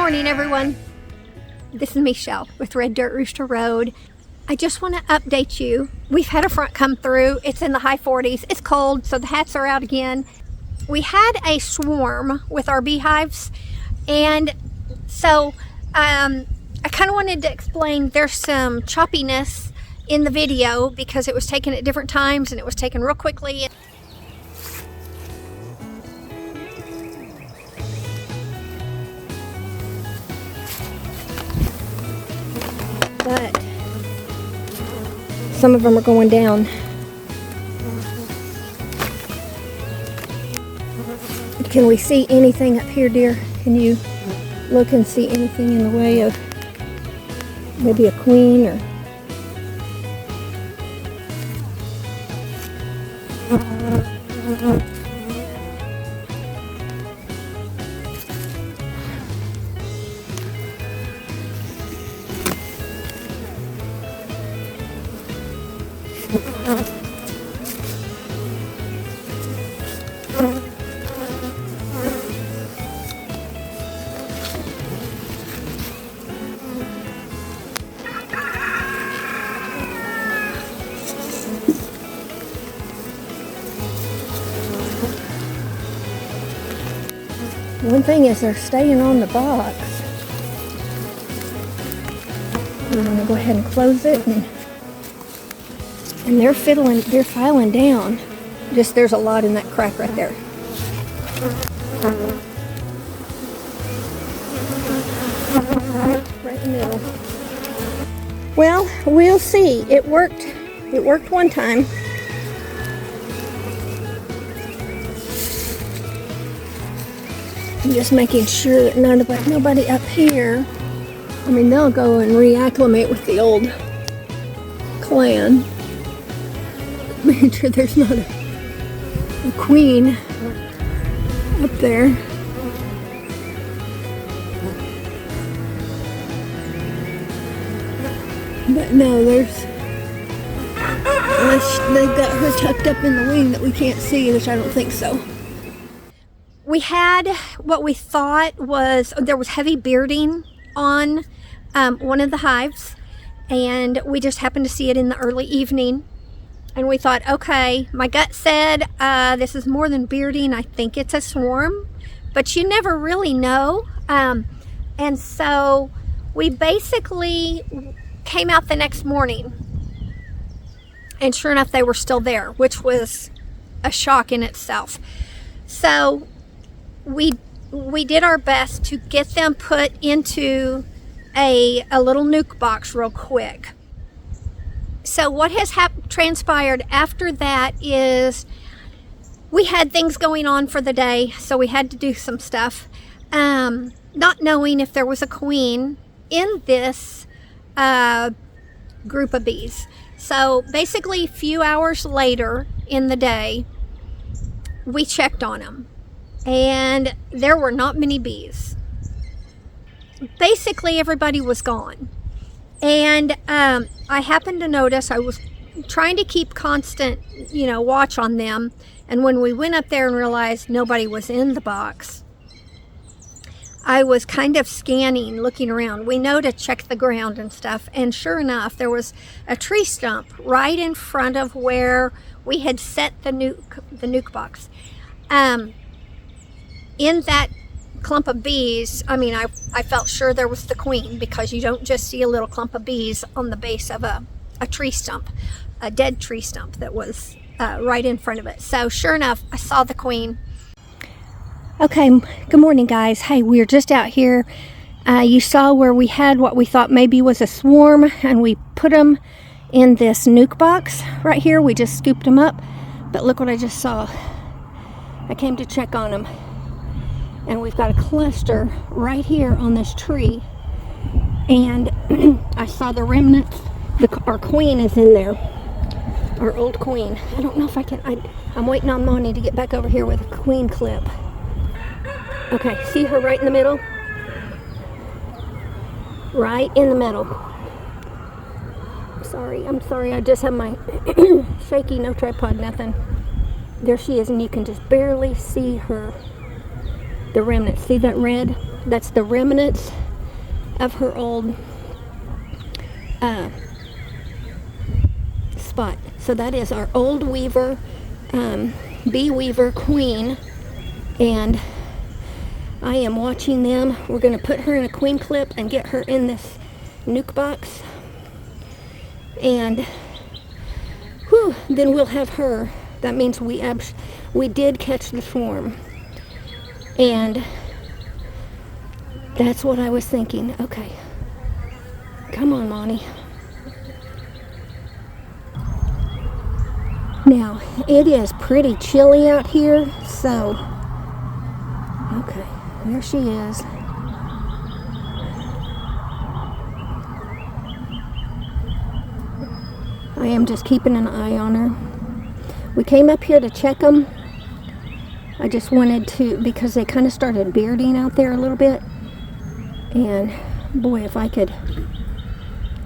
morning, everyone. This is Michelle with Red Dirt Rooster Road. I just want to update you. We've had a front come through. It's in the high 40s. It's cold, so the hats are out again. We had a swarm with our beehives, and so I kind of wanted to explain there's some choppiness in the video because it was taken at different times and it was taken real quickly. But some of them are going down. Can we see anything up here, dear? Can you look and see anything in the way of maybe a queen or... One thing is they're staying on the box. I'm gonna go ahead and close it, and they're filing down. Just there's a lot in that crack right there. Right in the middle. Well, we'll see. It worked. It worked one time. I'm just making sure that nobody up here. I mean, they'll go and reacclimate with the old clan. Making sure there's not a queen up there. But no, unless they've got her tucked up in the wing that we can't see, which I don't think so. We had what we thought was, there was heavy bearding on one of the hives, and we just happened to see it in the early evening. And we thought, okay, my gut said this is more than bearding. I think it's a swarm, but you never really know. And so we basically came out the next morning, and sure enough, they were still there, which was a shock in itself. So we did our best to get them put into a little nuke box real quick. So what has transpired after that is we had things going on for the day, so we had to do some stuff, not knowing if there was a queen in this group of bees. So basically a few hours later in the day, we checked on them, and there were not many bees. Basically everybody was gone. And I happened to notice, I was trying to keep constant, watch on them. And when we went up there and realized nobody was in the box, I was kind of scanning, looking around. We know to check the ground and stuff. And sure enough, there was a tree stump right in front of where we had set the nuke box. In that clump of bees, I mean, I felt sure there was the queen, because you don't just see a little clump of bees on the base of a tree stump, a dead tree stump that was right in front of it. So sure enough, I saw the queen. Okay, good morning, guys. Hey, we're just out here. You saw where we had what we thought maybe was a swarm, and we put them in this nuke box right here. We just scooped them up, but look what I just saw. I came to check on them. And we've got a cluster right here on this tree. And I saw the remnants. Our queen is in there. Our old queen. I don't know if I can. I'm waiting on Monty to get back over here with a queen clip. Okay, see her right in the middle? Right in the middle. I'm sorry. I just have my shaky, no tripod, nothing. There she is, and you can just barely see her. The remnants. See that red? That's the remnants of her old spot. So that is our old weaver, bee weaver queen, and I am watching them. We're going to put her in a queen clip and get her in this nuke box, and then we'll have her. That means we did catch the swarm, and that's what I was thinking. Okay, come on, Monty. Now, it is pretty chilly out here, so, okay, there she is. I am just keeping an eye on her. We came up here to check them. I just wanted to, because they kind of started bearding out there a little bit. And, boy, if I could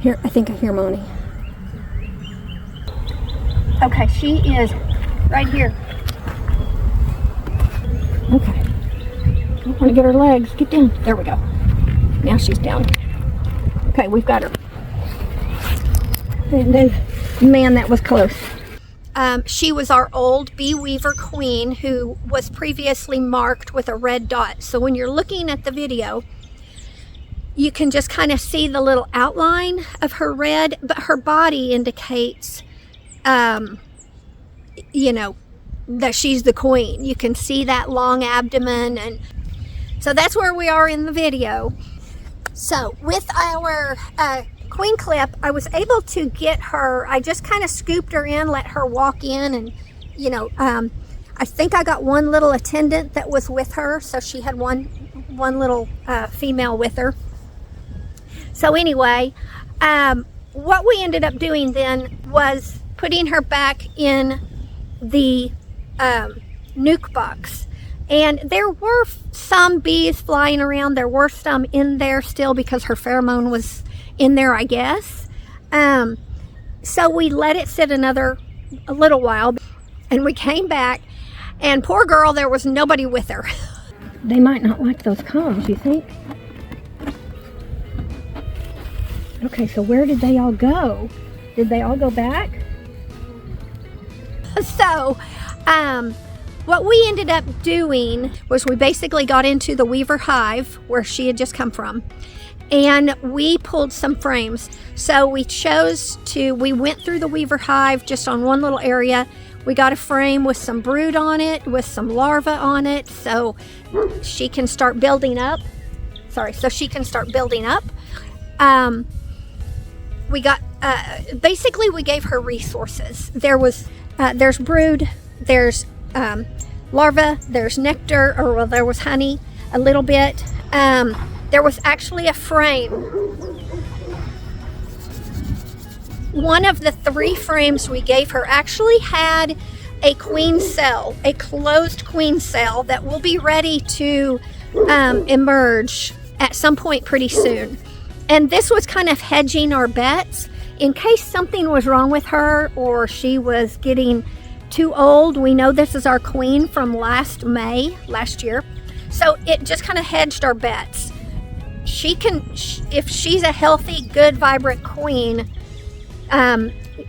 hear, I think I hear Monty. Okay, she is right here. Okay. I want to get her legs. Get down. There we go. Now she's down. Okay, we've got her. And then, man, that was close. She was our old bee weaver queen who was previously marked with a red dot. So when you're looking at the video, you can just kind of see the little outline of her red, but her body indicates you know, that she's the queen. You can see that long abdomen, and so that's where we are in the video. So with our queen clip, I was able to get her. I just kind of scooped her in, let her walk in, and you know, I think I got one little attendant that was with her, so she had one little female with her. So anyway, what we ended up doing then was putting her back in the nuke box, and there were some bees flying around. There were some in there still because her pheromone was in there, I guess. So we let it sit a little while, and we came back, and poor girl, there was nobody with her. They might not like those combs, you think? Okay, so where did they all go? Did they all go back? So, what we ended up doing was we basically got into the weaver hive where she had just come from, and we pulled some frames. So we went through the weaver hive just on one little area. We got a frame with some brood on it, with some larvae on it, so she can start building up. We got, basically we gave her resources. There's brood, there's larvae, there's nectar, there was honey, a little bit. There was actually a frame. One of the 3 frames we gave her actually had a queen cell, a closed queen cell that will be ready to emerge at some point pretty soon. And this was kind of hedging our bets in case something was wrong with her or she was getting too old. We know this is our queen from last year. So it just kind of hedged our bets. If she's a healthy, good, vibrant queen,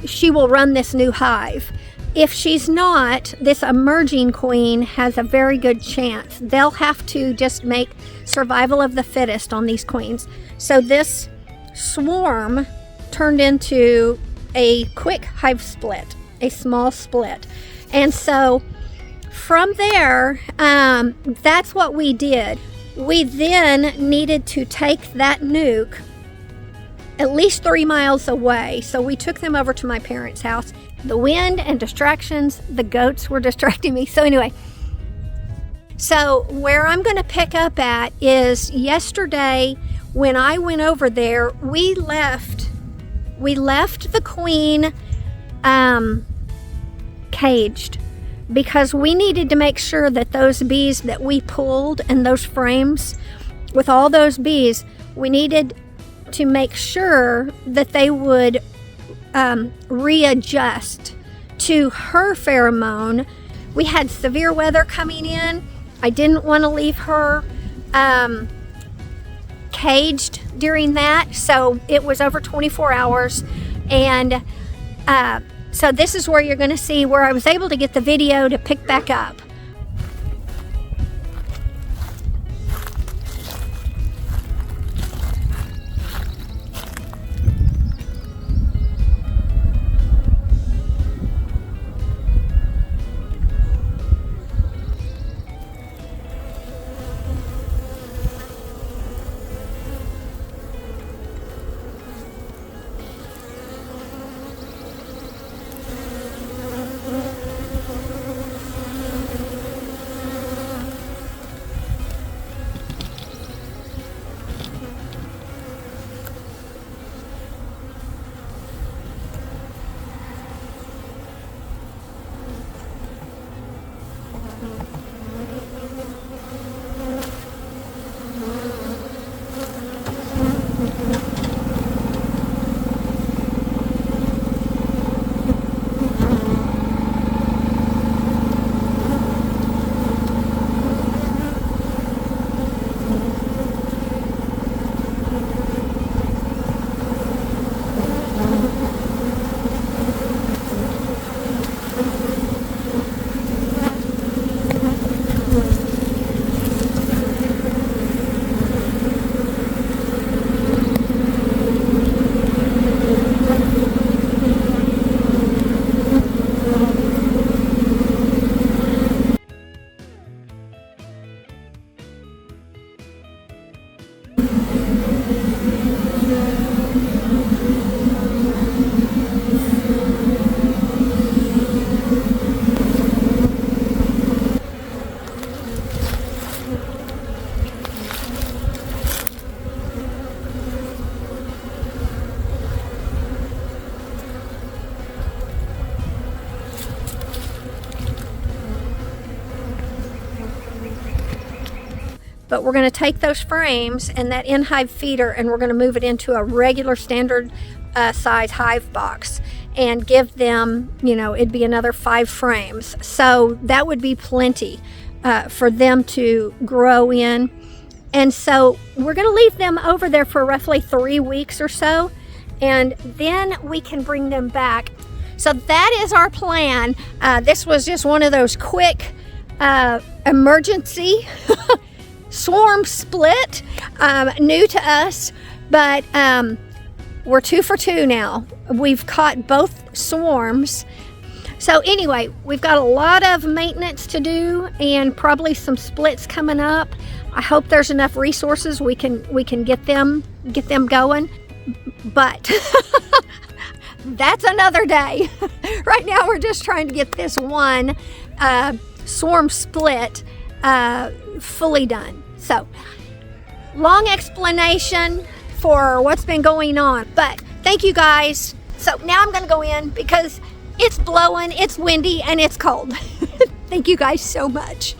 she will run this new hive. If she's not, this emerging queen has a very good chance. They'll have to just make survival of the fittest on these queens. So this swarm turned into a quick hive split, a small split. And so from there, that's what we did. We then needed to take that nuke at least 3 miles away. So we took them over to my parents' house. The wind and distractions, the goats were distracting me. So anyway, so where I'm going to pick up at is yesterday when I went over there, we left the queen caged because we needed to make sure that those bees that we pulled and those frames with all those bees, we needed to make sure that they would readjust to her pheromone. We had severe weather coming in. I didn't want to leave her caged during that, so it was over 24 hours. And so this is where you're going to see where I was able to get the video to pick back up. But we're going to take those frames and that in-hive feeder, and we're going to move it into a regular standard size hive box and give them, you know, it'd be another 5 frames. So that would be plenty for them to grow in. And so we're going to leave them over there for roughly 3 weeks or so, and then we can bring them back. So that is our plan. This was just one of those quick emergency swarm split, new to us, but we're 2 for 2 now. We've caught both swarms. So anyway, we've got a lot of maintenance to do and probably some splits coming up. I hope there's enough resources we can get them going, but that's another day. Right now we're just trying to get this one swarm split fully done. So, long explanation for what's been going on, but thank you guys. So now I'm going to go in because it's blowing, it's windy, and it's cold. Thank you guys so much.